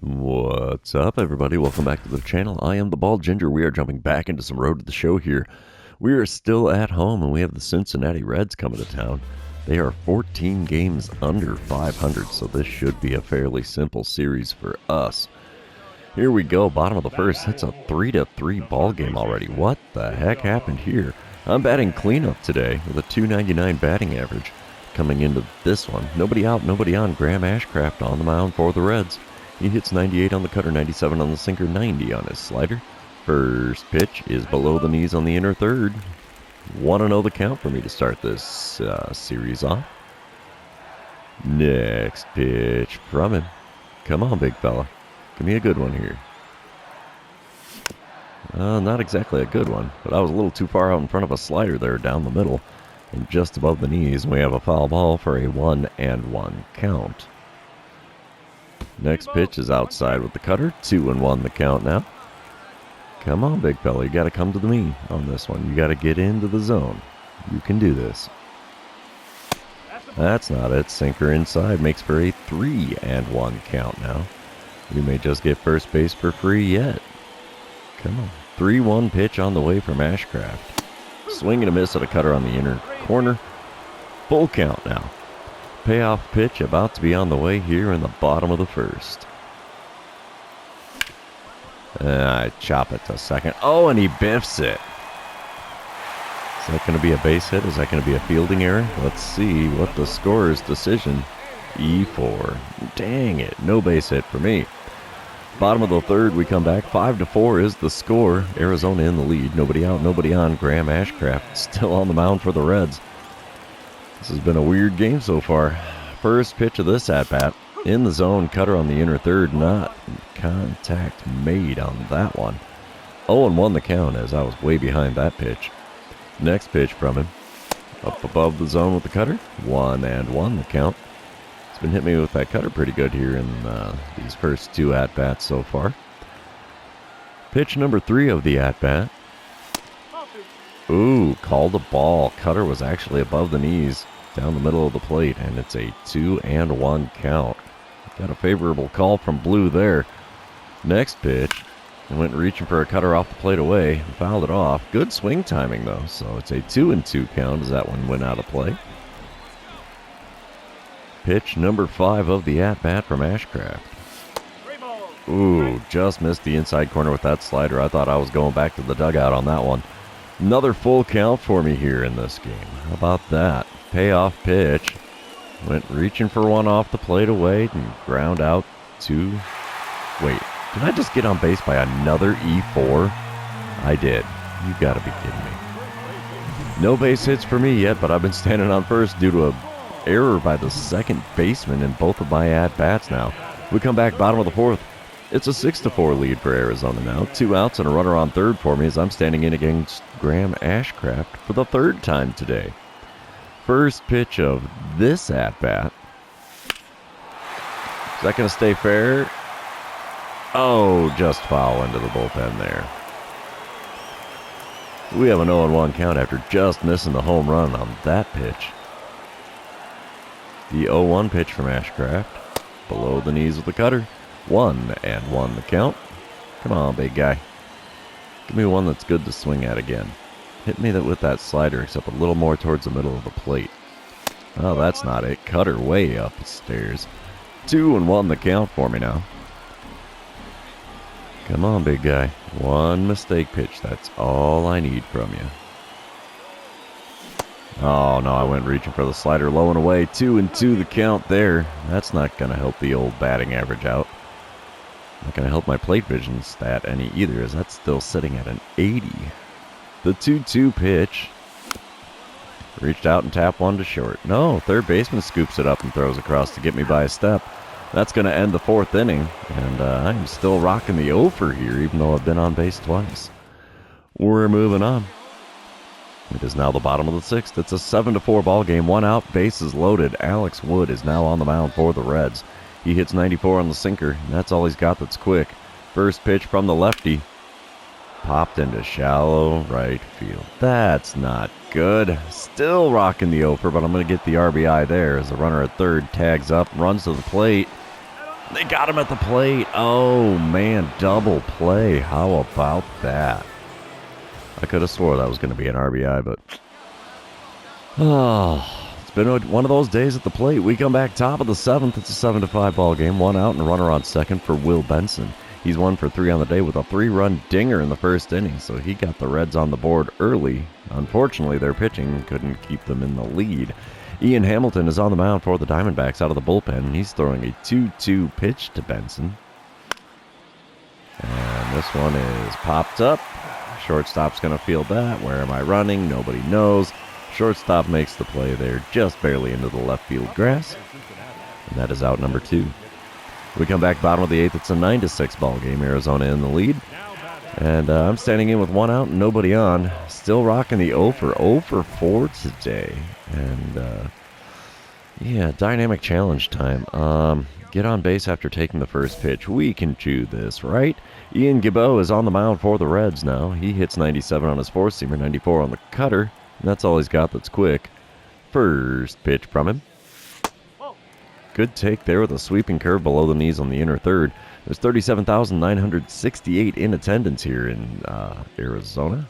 What's up, everybody? Welcome back to the channel. I am the Bald Ginger. We are jumping back into some Road to the Show here. We are still at home, and we have the Cincinnati Reds coming to town. They are 14 games under 500, so this should be a fairly simple series for us. Here we go, bottom of the first. It's a 3-3 ball game already. What the heck happened here? I'm batting cleanup today with a .299 batting average. Coming into this one, nobody out, nobody on. Graham Ashcraft on the mound for the Reds. He hits 98 on the cutter, 97 on the sinker, 90 on his slider. First pitch is below the knees on the inner third. 1-0 the count for me to start this series off. Next pitch from him. Come on, big fella. Give me a good one here. Not exactly a good one, but I was a little too far out in front of a slider there down the middle. And just above the knees, we have a foul ball for a 1-1 count. Next pitch is outside with the cutter. 2-1 the count now. Come on, big fella. You got to come to me on this one. You got to get into the zone. You can do this. That's not it. Sinker inside makes for a 3-1 count now. We may just get first base for free yet. Come on. 3-1 pitch on the way from Ashcraft. Swing and a miss at a cutter on the inner corner. Full count now. Payoff pitch about to be on the way here in the bottom of the first. I chop it to second. Oh, and he biffs it. Is that going to be a base hit? Is that going to be a fielding error? Let's see what the scorer's decision. E4. Dang it. No base hit for me. Bottom of the third, we come back. 5-4 is the score. Arizona in the lead. Nobody out, nobody on. Graham Ashcraft still on the mound for the Reds. This has been a weird game so far. First pitch of this at-bat. In the zone, cutter on the inner third. Not contact made on that one. 0-1 the count as I was way behind that pitch. Next pitch from him. Up above the zone with the cutter. 1-1 the count. He's been hitting me with that cutter pretty good here in these first two at-bats so far. Pitch number 3 of the at-bat. Ooh, called a ball. Cutter was actually above the knees down the middle of the plate, and it's a 2-1 count. Got a favorable call from Blue there. Next pitch. I went reaching for a cutter off the plate away and fouled it off. Good swing timing, though, so it's a 2-2 count as that one went out of play. Pitch number 5 of the at-bat from Ashcraft. Ooh, just missed the inside corner with that slider. I thought I was going back to the dugout on that one. Another full count for me here in this game. How about that? Payoff pitch. Went reaching for one off the plate away and ground out to... Wait, did I just get on base by another E4? I did. You gotta be kidding me. No base hits for me yet, but I've been standing on first due to a error by the second baseman in both of my at-bats now. We come back bottom of the fourth. It's a 6-4 lead for Arizona now. 2 outs and a runner on third for me as I'm standing in against Graham Ashcraft for the third time today. First pitch of this at-bat. Is that going to stay fair? Oh, just foul into the bullpen there. We have an 0-1 count after just missing the home run on that pitch. The 0-1 pitch from Ashcraft. Below the knees with the cutter. 1-1 the count. Come on, big guy. Give me one that's good to swing at again. Hit me with that slider, except a little more towards the middle of the plate. Oh, that's not it. Cutter way up the stairs. 2-1 the count for me now. Come on, big guy. One mistake pitch. That's all I need from you. Oh, no, I went reaching for the slider low and away. 2-2 the count there. That's not going to help the old batting average out. Not going to help my plate vision stat any either, as that's still sitting at an 80. The 2-2 pitch. Reached out and tapped one to short. No, third baseman scoops it up and throws across to get me by a step. That's going to end the fourth inning, and I'm still rocking the over here, even though I've been on base twice. We're moving on. It is now the bottom of the sixth. It's a 7-4 ball game. 1 out, bases loaded. Alex Wood is now on the mound for the Reds. He hits 94 on the sinker, and that's all he's got that's quick. First pitch from the lefty. Popped into shallow right field. That's not good. Still rocking the over, but I'm going to get the RBI there as the runner at third tags up, runs to the plate. They got him at the plate. Oh, man, double play. How about that? I could have swore that was going to be an RBI, but... Oh, it's been one of those days at the plate. We come back top of the 7th. It's a 7-5 ball game. 1 out and a runner on second for Will Benson. He's 1 for 3 on the day with a 3-run dinger in the first inning, so he got the Reds on the board early. Unfortunately, their pitching couldn't keep them in the lead. Ian Hamilton is on the mound for the Diamondbacks out of the bullpen, and he's throwing a 2-2 pitch to Benson. And this one is popped up. Shortstop's going to field that. Where am I running? Nobody knows. Shortstop makes the play there just barely into the left field grass. And that is out number 2. We come back bottom of the 8th. It's a 9-6 ball game. Arizona in the lead. And I'm standing in with 1 out and nobody on. Still rocking the 0 for 4 today. And, yeah, dynamic challenge time. Get on base after taking the first pitch. We can do this, right? Ian Gibbo is on the mound for the Reds now. He hits 97 on his 4-seamer, 94 on the cutter. And that's all he's got that's quick. First pitch from him. Good take there with a sweeping curve below the knees on the inner third. There's 37,968 in attendance here in Arizona.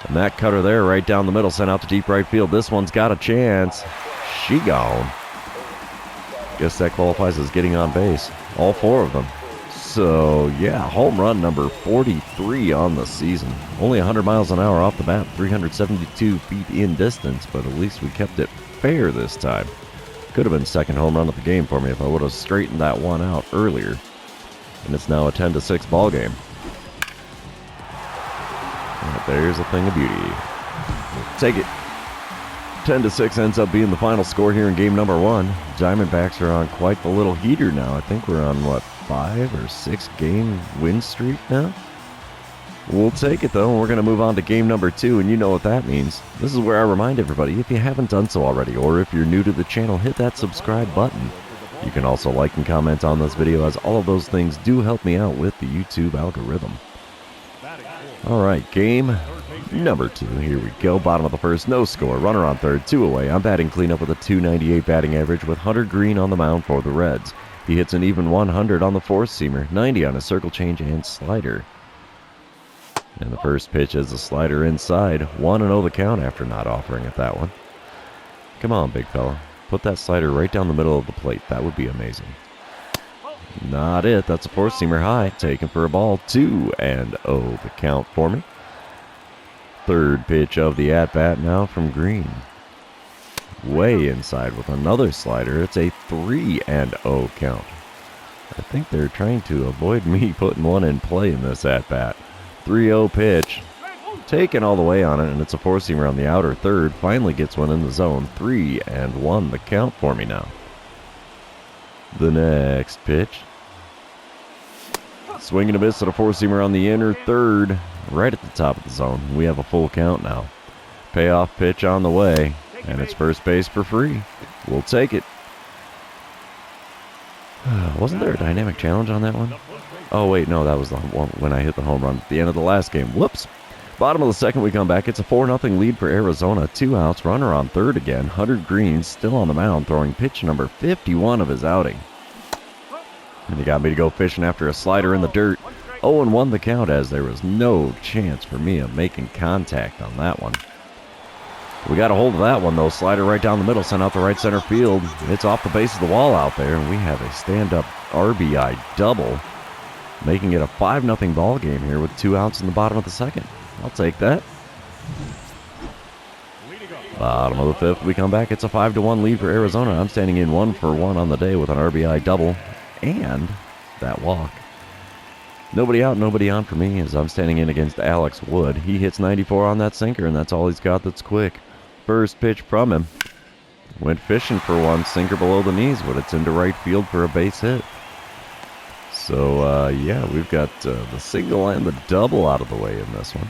And that cutter there right down the middle sent out to deep right field. This one's got a chance. She gone. Guess that qualifies as getting on base. All 4 of them. So, yeah, home run number 43 on the season. Only 100 miles an hour off the bat, 372 feet in distance, but at least we kept it fair this time. Could have been second home run of the game for me if I would have straightened that one out earlier. And it's now a 10-6 ball game. And there's a thing of beauty. Take it. 10-6 ends up being the final score here in game number 1. Diamondbacks are on quite the little heater now. I think we're on, 5 or 6 game win streak now? We'll take it, though, and we're going to move on to game number 2, and you know what that means. This is where I remind everybody, if you haven't done so already, or if you're new to the channel, hit that subscribe button. You can also like and comment on this video, as all of those things do help me out with the YouTube algorithm. Alright, game number 2. Here we go. Bottom of the first, no score. Runner on third, 2 away. I'm batting cleanup with a .298 batting average with Hunter Green on the mound for the Reds. He hits an even 100 on the 4-seamer, 90 on his circle change and slider. And the first pitch is a slider inside. 1-0 the count after not offering it that one. Come on, big fella. Put that slider right down the middle of the plate. That would be amazing. Not it. That's a 4-seamer high. Taken for a ball. 2-0 the count for me. Third pitch of the at-bat now from Green. Way inside with another slider. It's a 3-0 count. I think they're trying to avoid me putting one in play in this at-bat. 3-0 pitch. Taken all the way on it, and it's a 4-seamer on the outer third. Finally gets one in the zone. 3-1 the count for me now. The next pitch. Swing and a miss at a 4-seamer on the inner third. Right at the top of the zone. We have a full count now. Payoff pitch on the way. And it's first base for free. We'll take it. Wasn't there a dynamic challenge on that one? Oh, wait, no, that was the one when I hit the home run at the end of the last game. Whoops. Bottom of the second, we come back. It's a 4-0 lead for Arizona. 2 outs, runner on third again. Hunter Green still on the mound, throwing pitch number 51 of his outing. And he got me to go fishing after a slider in the dirt. 0-1 the count, as there was no chance for me of making contact on that one. We got a hold of that one, though. Slider right down the middle, sent out the right center field. It's off the base of the wall out there, and we have a stand-up RBI double, making it a 5-0 ball game here with 2 outs in the bottom of the second. I'll take that. Bottom of the 5th, we come back. It's a 5-1 lead for Arizona. I'm standing in 1 for 1 on the day with an RBI double and that walk. Nobody out, nobody on for me as I'm standing in against Alex Wood. He hits 94 on that sinker, and that's all he's got that's quick. First pitch from him. Went fishing for one, sinker below the knees, but it's into right field for a base hit. So, yeah, we've got the single and the double out of the way in this one.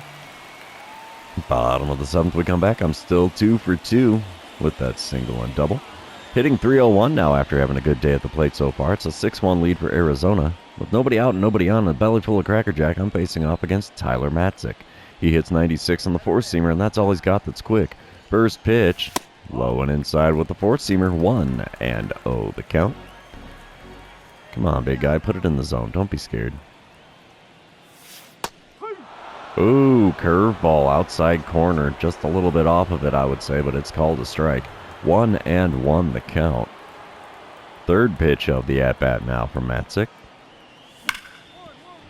Bottom of the 7th, we come back. I'm still 2 for 2 with that single and double. Hitting .301 now after having a good day at the plate so far. It's a 6-1 lead for Arizona. With nobody out and nobody on, a belly full of Cracker Jack, I'm facing off against Tyler Matzik. He hits 96 on the 4-seamer, and that's all he's got that's quick. First pitch, low and inside with the 4-seamer, 1-0 the count. Come on, big guy. Put it in the zone. Don't be scared. Ooh, curveball outside corner. Just a little bit off of it, I would say, but it's called a strike. 1-1 the count. Third pitch of the at-bat now from Matzik.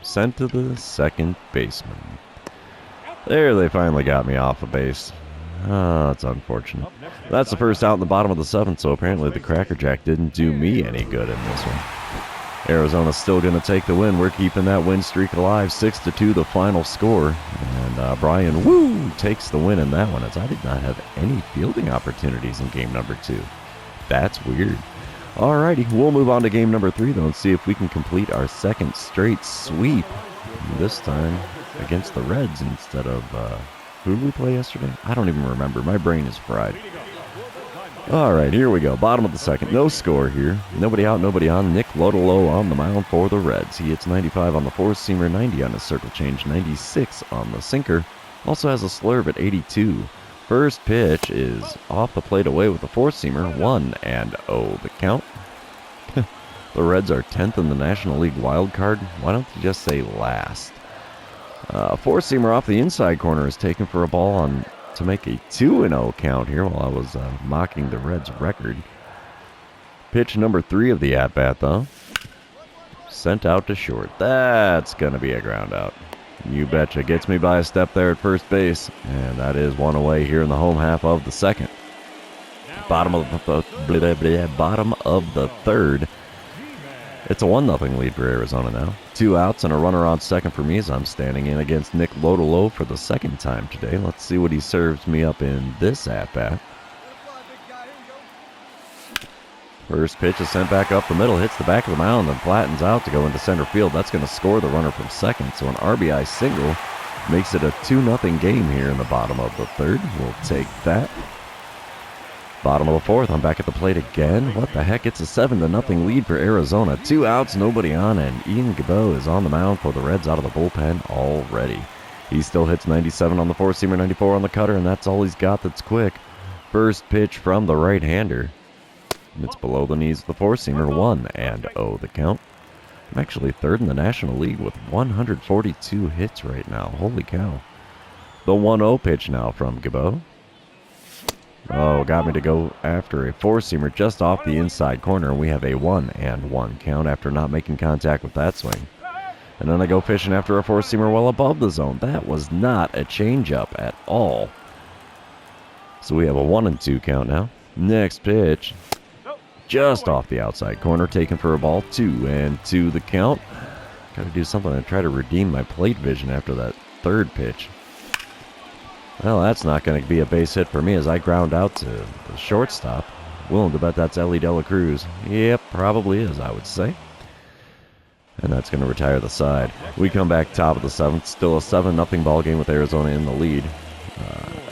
Sent to the second baseman. There, they finally got me off a base. Oh, that's unfortunate. That's the first out in the bottom of the seventh, so apparently the Cracker Jack didn't do me any good in this one. Arizona's still going to take the win. We're keeping that win streak alive. 6-2 the final score. And Brian Woo takes the win in that one, as I did not have any fielding opportunities in game number 2. That's weird. Alrighty, we'll move on to game number 3, though, and see if we can complete our second straight sweep. This time against the Reds instead of, who did we play yesterday? I don't even remember. My brain is fried. Alright, here we go. Bottom of the second. No score here. Nobody out, nobody on. Nick Lodolo on the mound for the Reds. He hits 95 on the four-seamer, 90 on his circle change, 96 on the sinker. Also has a slurve at 82. First pitch is off the plate away with the four-seamer, 1-0 the count. The Reds are 10th in the National League wild card. Why don't you just say last? Four-seamer off the inside corner is taken for a ball on to make a 2-0 count here while I was mocking the Reds' record. Pitch number 3 of the at-bat, though. Sent out to short. That's going to be a ground out. You betcha. Gets me by a step there at first base. And that is one away here in the home half of the second. Bottom of the third. It's a 1-0 lead for Arizona now. 2 outs and a runner on second for me as I'm standing in against Nick Lodolo for the second time today. Let's see what he serves me up in this at-bat. First pitch is sent back up the middle, hits the back of the mound, and flattens out to go into center field. That's going to score the runner from second, so an RBI single makes it a 2-0 game here in the bottom of the third. We'll take that. Bottom of the fourth, I'm back at the plate again. What the heck? It's a 7-0 lead for Arizona. 2 outs, nobody on, and Ian Gabot is on the mound for the Reds out of the bullpen already. He still hits 97 on the four-seamer, 94 on the cutter, and that's all he's got that's quick. First pitch from the right-hander. It's below the knees of the four-seamer, 1-0 the count. I'm actually third in the National League with 142 hits right now. Holy cow. The 1-0 pitch now from Gabot. Oh, got me to go after a four-seamer just off the inside corner, and we have a 1-1 count after not making contact with that swing. And then I go fishing after a four-seamer well above the zone. That was not a changeup at all. So we have a 1-2 count now. Next pitch, just off the outside corner, taken for a ball. 2-2 the count. Got to do something to try to redeem my plate vision after that third pitch. Well, that's not going to be a base hit for me as I ground out to the shortstop. Willing to bet that's Ellie Dela Cruz. Yep, probably is, I would say. And that's going to retire the side. We come back top of the seventh. Still a 7-0 ball game with Arizona in the lead.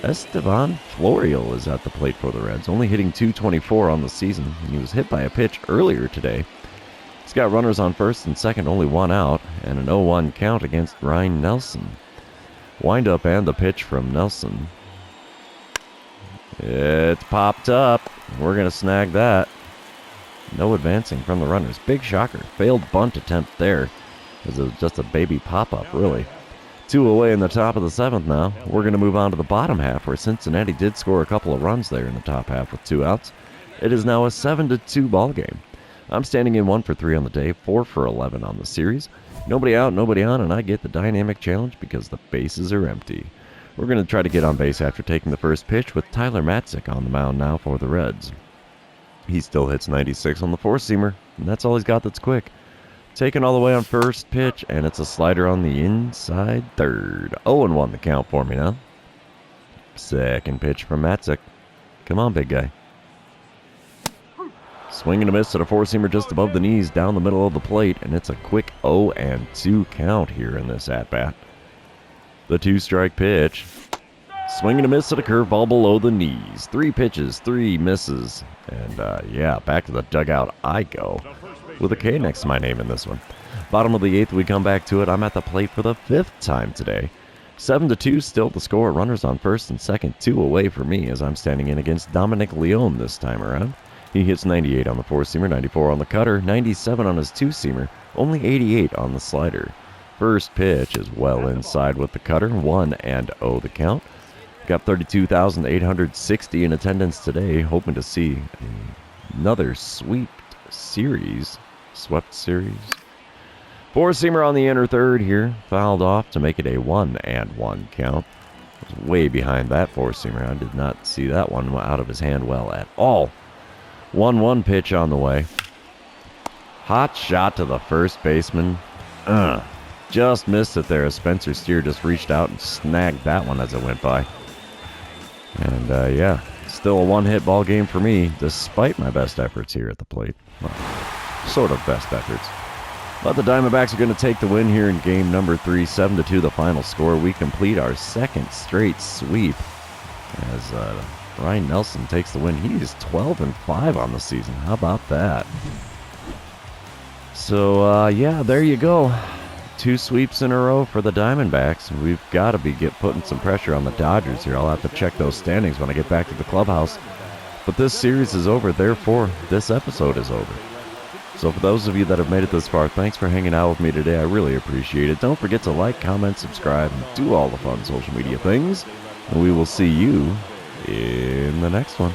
Estevan Florial is at the plate for the Reds, only hitting .224 on the season. And he was hit by a pitch earlier today. He's got runners on first and second, only 1 out, and an 0-1 count against Ryan Nelson. Wind-up and the pitch from Nelson. It's popped up. We're going to snag that. No advancing from the runners. Big shocker. Failed bunt attempt there. It was just a baby pop-up, really. 2 away in the top of the seventh now. We're going to move on to the bottom half, where Cincinnati did score a couple of runs there in the top half with 2 outs. It is now a 7-2 ball game. I'm standing in 1 for 3 on the day, 4 for 11 on the series. Nobody out, nobody on, and I get the dynamic challenge because the bases are empty. We're going to try to get on base after taking the first pitch with Tyler Matzik on the mound now for the Reds. He still hits 96 on the four-seamer, and that's all he's got that's quick. Taken all the way on first pitch, and it's a slider on the inside third. 0-1 the count for me now. Second pitch from Matzik. Come on, big guy. Swing and a miss at a four-seamer just above the knees down the middle of the plate, and it's a quick 0-2 count here in this at-bat. The 2-strike pitch. Swing and a miss at a curveball below the knees. 3 pitches, 3 misses. And, yeah, back to the dugout I go. With a K next to my name in this one. Bottom of the 8th, we come back to it. I'm at the plate for the 5th time today. 7-2 still the score. Runners on first and second, 2 away for me as I'm standing in against Dominic Leone this time around. He hits 98 on the four-seamer, 94 on the cutter, 97 on his two-seamer, only 88 on the slider. First pitch is well inside with the cutter, 1-0 the count. Got 32,860 in attendance today, hoping to see another swept series. Four-seamer on the inner third here, fouled off to make it a 1-1 count. I was way behind that four-seamer. I did not see that one out of his hand well at all. 1-1 pitch on the way. Hot shot to the first baseman. Just missed it there as Spencer Steer just reached out and snagged that one as it went by. And yeah, still a one-hit ball game for me, despite my best efforts here at the plate. Well, sort of best efforts. But the Diamondbacks are going to take the win here in game number 3, 7-2 the final score. We complete our second straight sweep as Ryan Nelson takes the win. He is 12-5 on the season. How about that? So, yeah, there you go. 2 sweeps in a row for the Diamondbacks. We've got to be putting some pressure on the Dodgers here. I'll have to check those standings when I get back to the clubhouse. But this series is over. Therefore, this episode is over. So for those of you that have made it this far, thanks for hanging out with me today. I really appreciate it. Don't forget to like, comment, subscribe, and do all the fun social media things. And we will see you in the next one.